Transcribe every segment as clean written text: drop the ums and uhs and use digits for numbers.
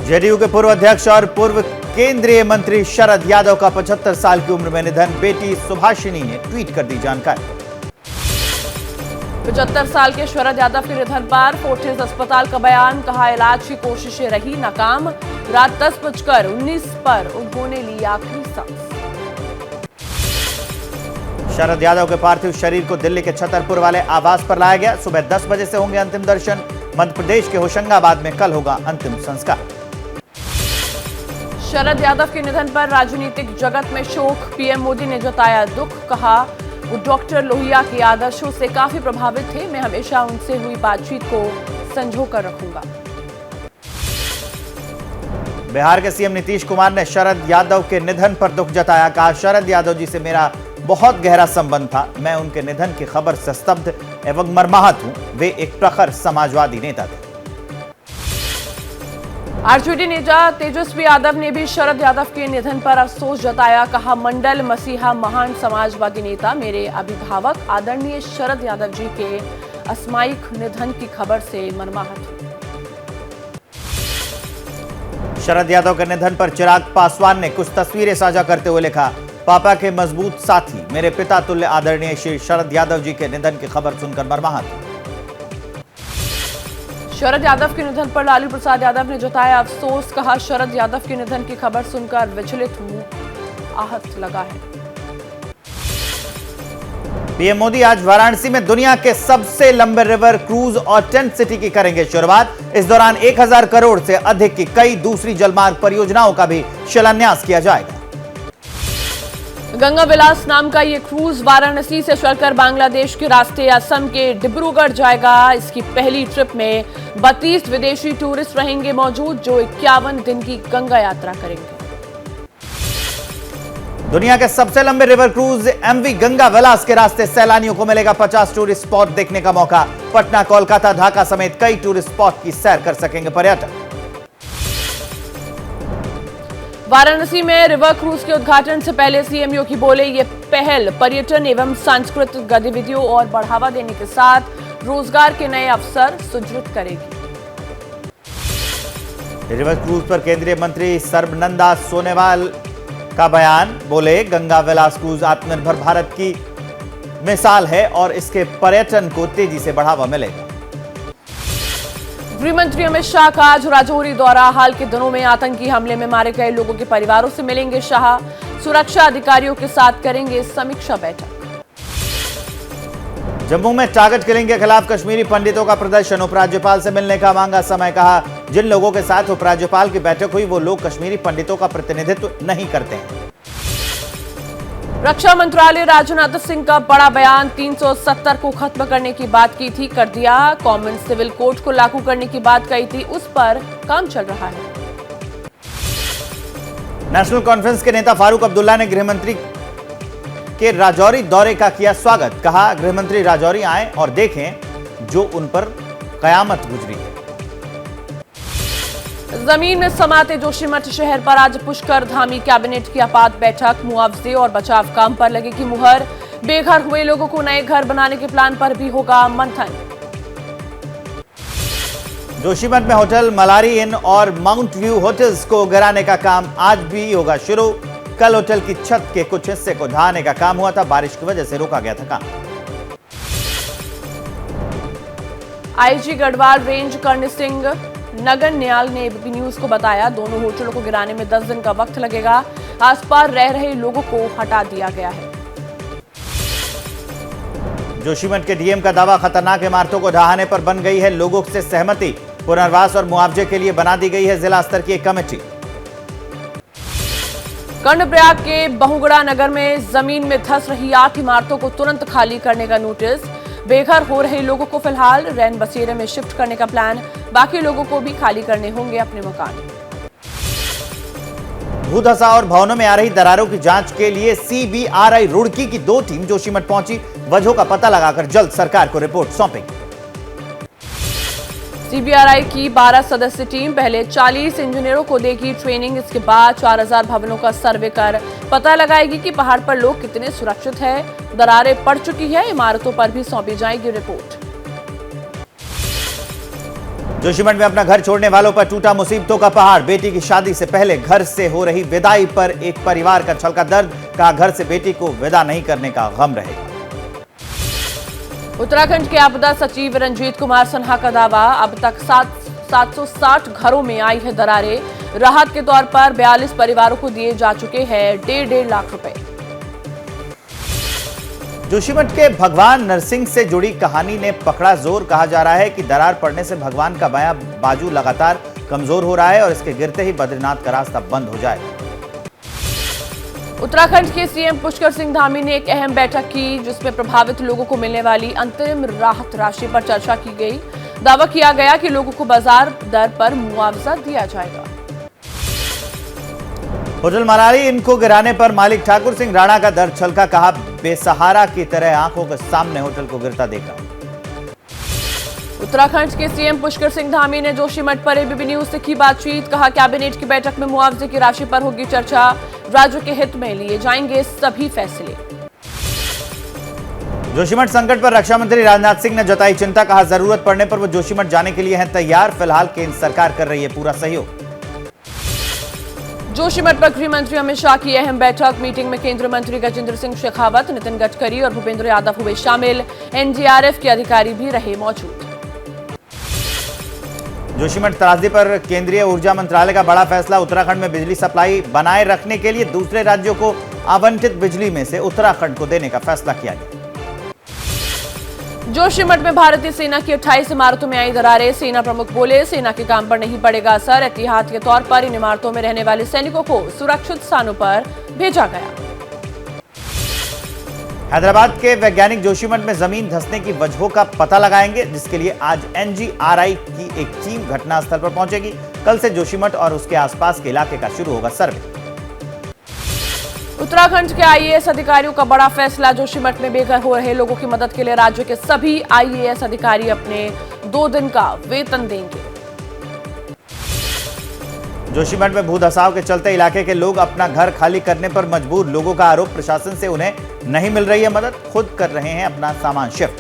JDU के पूर्व अध्यक्ष और पूर्व केंद्रीय मंत्री शरद यादव का 75 साल की उम्र में निधन। बेटी सुभाषिनी ने ट्वीट कर दी जानकारी। 75 साल के शरद यादव के निधन पर फोर्टिस अस्पताल का बयान। कहा, इलाज की कोशिशें रही नाकाम। रात 10:19 पर उन्होंने ली आखिरी सांस। शरद यादव के पार्थिव शरीर को दिल्ली के छतरपुर वाले आवास पर लाया गया। सुबह 10 बजे से होंगे अंतिम दर्शन। मध्य प्रदेश के होशंगाबाद में कल होगा अंतिम संस्कार। शरद यादव के निधन पर राजनीतिक जगत में शोक। पीएम मोदी ने जताया दुख। कहा, वो डॉक्टर लोहिया के आदर्शों से काफी प्रभावित थे। मैं हमेशा उनसे हुई बातचीत को संजोकर रखूंगा। बिहार के सीएम नीतीश कुमार ने शरद यादव के निधन पर दुख जताया। कहा, शरद यादव जी से मेरा बहुत गहरा संबंध था। मैं उनके निधन की खबर से स्तब्ध एवं मर्माहत हूं। वे एक प्रखर समाजवादी नेता थे। आरजेडी नेता तेजस्वी यादव ने भी शरद यादव के निधन पर अफसोस जताया। कहा, मंडल मसीहा महान समाजवादी नेता, मेरे अभिभावक आदरणीय शरद यादव जी के असामयिक निधन की खबर से मर्माहत हूं। शरद यादव के निधन पर चिराग पासवान ने कुछ तस्वीरें साझा करते हुए लिखा, पापा के मजबूत साथी, मेरे पिता तुल्य आदरणीय श्री शरद यादव जी के निधन की खबर सुनकर मर्माहत। शरद यादव के निधन पर लालू प्रसाद यादव ने जताया अफसोस। कहा, शरद यादव के निधन की खबर सुनकर विचलित हूं, आहत लगा है। पीएम मोदी आज वाराणसी में दुनिया के सबसे लंबे रिवर क्रूज और टेंट सिटी की करेंगे शुरुआत। इस दौरान 1000 करोड़ से अधिक की कई दूसरी जलमार्ग परियोजनाओं का भी शिलान्यास किया जाएगा। गंगा विलास नाम का ये क्रूज वाराणसी से चलकर बांग्लादेश के रास्ते असम के डिब्रूगढ़ जाएगा। इसकी पहली ट्रिप में 32 विदेशी टूरिस्ट रहेंगे मौजूद, जो 51 दिन की गंगा यात्रा करेंगे। दुनिया के सबसे लंबे रिवर क्रूज एमवी गंगा विलास के रास्ते सैलानियों को मिलेगा 50 टूरिस्ट स्पॉट देखने का मौका। पटना, कोलकाता, ढाका समेत कई टूरिस्ट स्पॉट की सैर कर सकेंगे पर्यटक। वाराणसी में रिवर क्रूज के उद्घाटन से पहले सीएम योगी बोले, ये पहल पर्यटन एवं सांस्कृतिक गतिविधियों और बढ़ावा देने के साथ रोजगार के नए अवसर सुजित करेगी। रिवर क्रूज पर केंद्रीय मंत्री सर्बानंद सोनोवाल का बयान। बोले, गंगा विलास क्रूज आत्मनिर्भर भारत की मिसाल है और इसके पर्यटन को तेजी से बढ़ावा मिलेगा। गृह मंत्री अमित शाह का आज राजौरी दौरा। हाल के दिनों में आतंकी हमले में मारे गए लोगों के परिवारों से मिलेंगे शाह। सुरक्षा अधिकारियों के साथ करेंगे समीक्षा बैठक। जम्मू में टारगेट किलिंग के खिलाफ कश्मीरी पंडितों का प्रदर्शन। उपराज्यपाल से मिलने का मांगा समय। कहा, जिन लोगों के साथ उपराज्यपाल की बैठक हुई वो लोग कश्मीरी पंडितों का प्रतिनिधित्व नहीं करते हैं। रक्षा मंत्रालय राजनाथ सिंह का बड़ा बयान। 370 को खत्म करने की बात की थी, कर दिया। कॉमन सिविल कोड को लागू करने की बात कही थी, उस पर काम चल रहा है। नेशनल कॉन्फ्रेंस के नेता फारूक अब्दुल्ला ने गृहमंत्री के राजौरी दौरे का किया स्वागत। कहा, गृहमंत्री राजौरी आए और देखें जो उन पर कयामत गुजरी है। जमीन में समाते जोशीमठ शहर पर आज पुष्कर धामी कैबिनेट की आपात बैठक। मुआवजे और बचाव काम पर लगेगी मुहर। बेघर हुए लोगों को नए घर बनाने के प्लान पर भी होगा मंथन। जोशीमठ में होटल मलारी इन और माउंट व्यू होटल्स को गिराने का काम आज भी होगा शुरू। कल होटल की छत के कुछ हिस्से को ढहाने का काम हुआ था, बारिश की वजह से रोका गया था काम। आईजी गढ़वाल रेंज कर्णी सिंह नगर न्याल ने एबीपी न्यूज को बताया, दोनों होटलों को गिराने में 10 दिन का वक्त लगेगा। आसपास रह रहे लोगों को हटा दिया गया है। जोशीमठ के डीएम का दावा, खतरनाक इमारतों को ढहाने पर बन गई है लोगों से सहमति। पुनर्वास और मुआवजे के लिए बना दी गई है जिला स्तर की एक कमेटी। कर्णप्रयाग के बहुगुड़ा नगर में जमीन में धंस रही 8 इमारतों को तुरंत खाली करने का नोटिस। बेघर हो रहे लोगों को फिलहाल रैन बसेरे में शिफ्ट करने का प्लान। बाकी लोगों को भी खाली करने होंगे अपने मकान। भूधसा और भवनों में आ रही दरारों की जांच के लिए सीबीआरआई रुड़की की 2 टीम जोशीमठ पहुंची। वजहों का पता लगाकर जल्द सरकार को रिपोर्ट सौंपेगी। सीबीआरआई की 12 सदस्यीय टीम पहले 40 इंजीनियरों को देगी ट्रेनिंग। इसके बाद 4000 भवनों का सर्वे कर पता लगाएगी कि पहाड़ पर लोग कितने सुरक्षित हैं। दरारें पड़ चुकी है, इमारतों पर भी सौंपी जाएगी रिपोर्ट। जोशीमठ में अपना घर छोड़ने वालों पर टूटा मुसीबतों का पहाड़। बेटी की शादी से पहले घर से हो रही विदाई पर एक परिवार का छलका दर्द। कहा, घर से बेटी को विदा नहीं करने का गम रहेगा। उत्तराखंड के आपदा सचिव रंजीत कुमार सिन्हा का दावा, अब तक 760 घरों में आई है दरारें। राहत के तौर पर 42 परिवारों को दिए जा चुके हैं 1.5 लाख रुपए। जोशीमठ के भगवान नरसिंह से जुड़ी कहानी ने पकड़ा जोर। कहा जा रहा है कि दरार पड़ने से भगवान का बायां बाजू लगातार कमजोर हो रहा है और इसके गिरते ही बद्रीनाथ का रास्ता बंद हो जाए। उत्तराखंड के सीएम पुष्कर सिंह धामी ने एक अहम बैठक की, जिसमें प्रभावित लोगों को मिलने वाली अंतरिम राहत राशि पर चर्चा की गई। दावा किया गया कि लोगों को बाजार दर पर मुआवजा दिया जाएगा। होटल मनाली इनको गिराने पर मालिक ठाकुर सिंह राणा का दर्द छलका। कहा, बेसहारा की तरह आंखों के सामने होटल को गिरता देखा। उत्तराखंड के सीएम पुष्कर सिंह धामी ने जोशीमठ पर एबीपी न्यूज से की बातचीत। कहा, कैबिनेट की बैठक में मुआवजे की राशि पर होगी चर्चा। राज्य के हित में लिए जाएंगे सभी फैसले। जोशीमठ संकट पर रक्षा मंत्री राजनाथ सिंह ने जताई चिंता। कहा, जरूरत पड़ने पर वो जोशीमठ जाने के लिए हैं तैयार। फिलहाल केंद्र सरकार कर रही है पूरा सहयोग। जोशीमठ पर गृह मंत्री अमित शाह की अहम बैठक। मीटिंग में केंद्रीय मंत्री गजेंद्र सिंह शेखावत, नितिन गडकरी और भूपेंद्र यादव हुए शामिल। एनडीआरएफ के अधिकारी भी रहे मौजूद। जोशीमठ त्रासदी पर केंद्रीय ऊर्जा मंत्रालय का बड़ा फैसला। उत्तराखंड में बिजली सप्लाई बनाए रखने के लिए दूसरे राज्यों को आवंटित बिजली में से उत्तराखंड को देने का फैसला किया गया। जोशीमठ में भारतीय सेना की 28 इमारतों में आई दरारें। सेना प्रमुख बोले, सेना के काम पर नहीं पड़ेगा असर। एहतियात के तौर पर इन इमारतों में रहने वाले सैनिकों को सुरक्षित स्थानों पर भेजा गया। हैदराबाद के वैज्ञानिक जोशीमठ में जमीन धंसने की वजहों का पता लगाएंगे, जिसके लिए आज एनजीआरआई की एक टीम घटनास्थल पर पहुंचेगी। कल से जोशीमठ और उसके आसपास के इलाके का शुरू होगा सर्वे। उत्तराखंड के आईएएस अधिकारियों का बड़ा फैसला। जोशीमठ में बेघर हो रहे लोगों की मदद के लिए राज्य के सभी आईएएस अधिकारी अपने 2 दिन का वेतन देंगे। जोशीमठ में भूधसाव के चलते इलाके के लोग अपना घर खाली करने पर मजबूर। लोगों का आरोप, प्रशासन से उन्हें नहीं मिल रही है मदद, खुद कर रहे हैं अपना सामान शिफ्ट।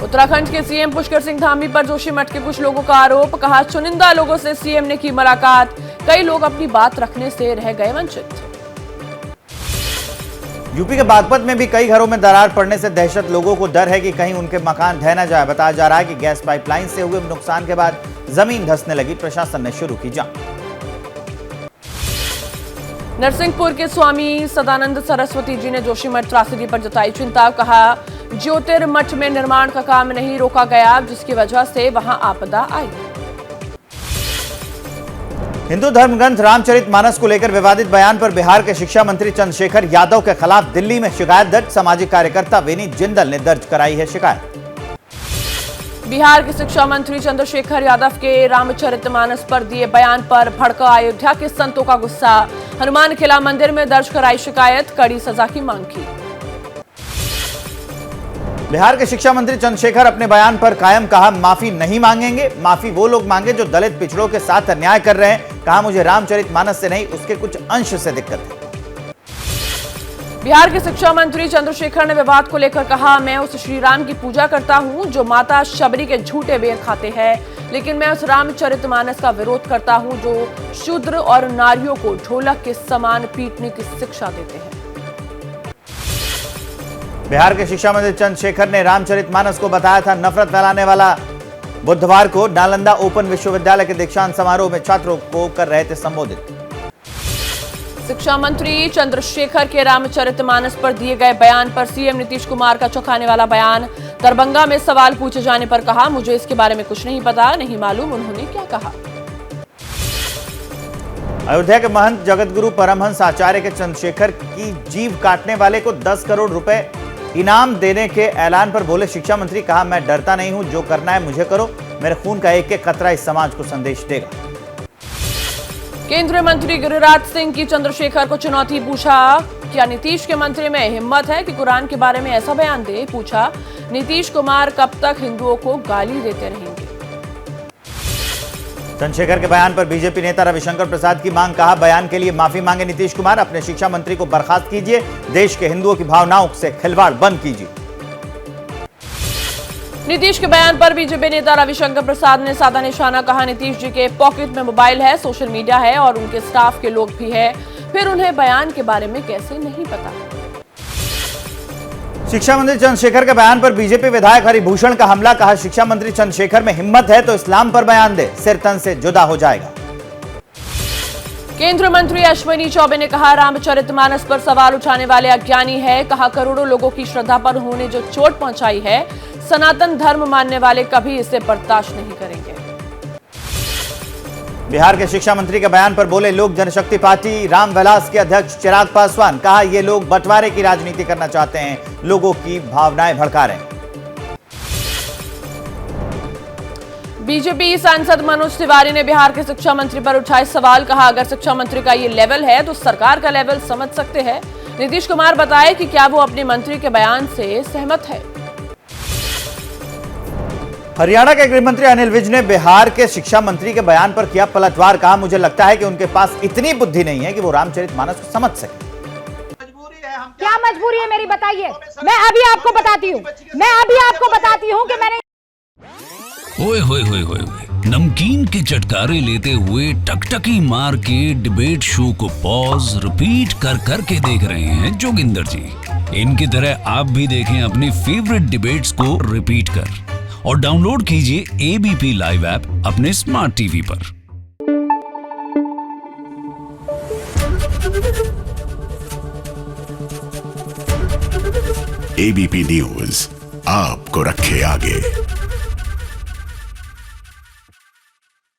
उत्तराखंड के सीएम पुष्कर सिंह धामी पर जोशीमठ के कुछ लोगों का आरोप। कहा, चुनिंदा लोगों से सीएम ने की मुलाकात। कई लोग अपनी बात रखने से रह गए वंचित। यूपी के बागपत में भी कई घरों में दरार पड़ने से दहशत। लोगों को डर है कि कहीं उनके मकान ढह न जाए। बताया जा रहा है कि गैस पाइपलाइन से हुए नुकसान के बाद जमीन धंसने लगी। प्रशासन ने शुरू की जांच। नरसिंहपुर के स्वामी सदानंद सरस्वती जी ने जोशीमठ त्रासदी पर जताई चिंता। कहा, ज्योतिर्मठ में निर्माण का काम नहीं रोका गया, जिसकी वजह से वहां आपदा आई। हिंदू धर्म ग्रंथ रामचरितमानस को लेकर विवादित बयान पर बिहार के शिक्षा मंत्री चंद्रशेखर यादव के खिलाफ दिल्ली में शिकायत दर्ज। सामाजिक कार्यकर्ता विनीत जिंदल ने दर्ज कराई है शिकायत। बिहार के शिक्षा मंत्री चंद्रशेखर यादव के रामचरितमानस पर दिए बयान पर भड़का अयोध्या के संतों का गुस्सा। हनुमान किला मंदिर में दर्ज कराई शिकायत, कड़ी सजा की मांग की। बिहार के शिक्षा मंत्री चंद्रशेखर अपने बयान पर कायम। कहा, माफी नहीं मांगेंगे। माफी वो लोग मांगे जो दलित पिछड़ों के साथ अन्याय कर रहे हैं। कहा, मुझे रामचरितमानस से नहीं, उसके कुछ अंश से दिक्कत है। बिहार के शिक्षा मंत्री चंद्रशेखर ने विवाद को लेकर कहा, मैं उस श्री राम की पूजा करता हूं जो माता शबरी के झूठे बेर खाते हैं, लेकिन मैं उस रामचरितमानस का विरोध करता हूं जो शूद्र और नारियों को ढोलक के समान पीटने की शिक्षा देते हैं। बिहार के शिक्षा मंत्री चंद्रशेखर ने रामचरितमानस को बताया था नफरत फैलाने वाला। बुधवार को नालंदा ओपन विश्वविद्यालय के दीक्षांत समारोह में छात्रों को कर रहे थे संबोधित। शिक्षा मंत्री चंद्रशेखर के रामचरितमानस पर दिए गए बयान पर सीएम नीतीश कुमार का चौंकाने वाला बयान। दरभंगा में सवाल पूछे जाने पर कहा, मुझे इसके बारे में कुछ नहीं पता, नहीं मालूम उन्होंने क्या कहा। अयोध्या के महंत जगतगुरु परमहंस आचार्य के चंद्रशेखर की जीभ काटने वाले को 10 करोड़ रुपए इनाम देने के ऐलान पर बोले शिक्षा मंत्री। कहा, मैं डरता नहीं हूं, जो करना है मुझे करो। मेरे खून का एक एक कतरा इस समाज को संदेश देगा। केंद्रीय मंत्री गिरिराज सिंह की चंद्रशेखर को चुनौती। पूछा, क्या नीतीश के मंत्री में हिम्मत है कि कुरान के बारे में ऐसा बयान दे। पूछा, नीतीश कुमार कब तक हिंदुओं को गाली देते रहेंगे। चंद्रशेखर के बयान पर बीजेपी नेता रविशंकर प्रसाद की मांग। कहा, बयान के लिए माफी मांगे नीतीश कुमार। अपने शिक्षा मंत्री को बर्खास्त कीजिए। देश के हिंदुओं की भावनाओं से खिलवाड़ बंद कीजिए। नीतीश के बयान पर बीजेपी नेता रविशंकर प्रसाद ने साधा निशाना कहा, नीतीश जी के पॉकेट में मोबाइल है, सोशल मीडिया है और उनके स्टाफ के लोग भी है, फिर उन्हें बयान के बारे में कैसे नहीं पता। शिक्षा मंत्री चंद्रशेखर के बयान पर बीजेपी विधायक हरिभूषण का हमला, कहा शिक्षा मंत्री चंद्रशेखर में हिम्मत है तो इस्लाम पर बयान दे, सिर तन से जुदा हो जाएगा। केंद्रीय मंत्री अश्विनी चौबे ने कहा, रामचरितमानस पर सवाल उठाने वाले अज्ञानी है, कहा करोड़ों लोगों की श्रद्धा पर उन्होंने जो चोट पहुंचाई है, सनातन धर्म मानने वाले कभी इसे बर्दाश्त नहीं करेंगे। बिहार के शिक्षा मंत्री के बयान पर बोले लोक जनशक्ति पार्टी रामविलास के अध्यक्ष चिराग पासवान, कहा ये लोग बंटवारे की राजनीति करना चाहते हैं, लोगों की भावनाएं भड़का रहे हैं। बीजेपी सांसद मनोज तिवारी ने बिहार के शिक्षा मंत्री पर उठाए सवाल, कहा अगर शिक्षा मंत्री का ये लेवल है तो सरकार का लेवल समझ सकते हैं। नीतीश कुमार बताए कि क्या वो अपने मंत्री के बयान से सहमत है। हरियाणा के गृह मंत्री अनिल विज ने बिहार के शिक्षा मंत्री के बयान पर किया पलटवार, कहा मुझे लगता है कि उनके पास इतनी बुद्धि नहीं है कि वो रामचरितमानस को समझ सके। क्या मजबूरी है मेरी, बताइए। मैं अभी आपको बताती हूँ कि मैंने ओए होए होए होए नमकीन के चटकारे लेते हुए टकटकी मार के डिबेट शो को पॉज रिपीट कर करके देख रहे हैं जोगिंदर जी। इनकी तरह आप भी देखें अपनी फेवरेट डिबेट्स को रिपीट कर और डाउनलोड कीजिए एबीपी लाइव ऐप अपने स्मार्ट टीवी पर। एबीपी न्यूज आपको रखे आगे।